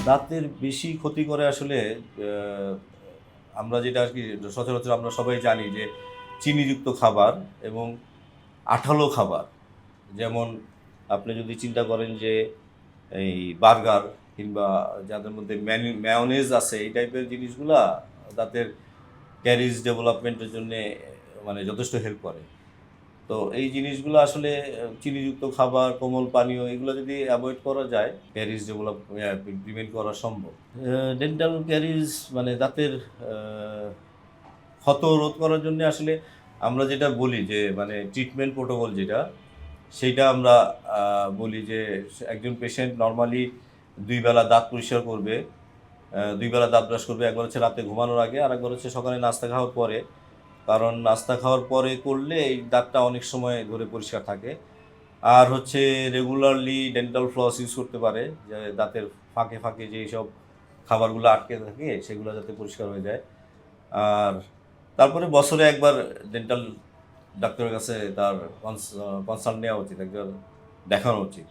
দাঁতের বেশি ক্ষতি করে আসলে আমরা যেটা আর কি সচরাচর আমরা সবাই জানি যে চিনিযুক্ত খাবার এবং আঠালো খাবার, যেমন আপনি যদি চিন্তা করেন যে এই বার্গার কিংবা যাদের মধ্যে ম্যায়োনেজ আছে এই টাইপের জিনিসগুলা দাঁতের ক্যারিজ ডেভেলপমেন্টের জন্যে মানে যথেষ্ট হেল্প করে। তো এই জিনিসগুলো আসলে চিনিযুক্ত খাবার, কোমল পানীয় এগুলো যদি অ্যাভয়েড করা যায় ক্যারিজ ডেভেলপ প্রিভেন্ট করা সম্ভব। ডেন্টাল ক্যারিজ মানে দাঁতের ক্ষত রোধ করার জন্য আসলে আমরা যেটা বলি যে মানে ট্রিটমেন্ট প্রোটোকল যেটা, সেইটা আমরা বলি যে একজন পেশেন্ট নর্মালি ২ বেলা দাঁত পরিষ্কার করবে, ২ বেলা দাঁত ব্রাশ করবে। একবার হচ্ছে রাতে ঘুমানোর আগে, আরেকবার হচ্ছে সকালে নাস্তা খাওয়ার পরে। কারণ নাস্তা খাওয়ার পরে করলে এই দাঁতটা অনেক সময় ধরে পরিষ্কার থাকে। আর হচ্ছে রেগুলারলি ডেন্টাল ফ্লস ইউজ করতে পারে, যে দাঁতের ফাঁকে ফাঁকে যেসব খাবারগুলো আটকে থাকে সেগুলো যাতে পরিষ্কার হয়ে যায়। আর তারপরে বছরে একবার ডেন্টাল ডাক্তারের কাছে তার কনসাল্ট নেওয়া উচিত, একবার দেখানো উচিত।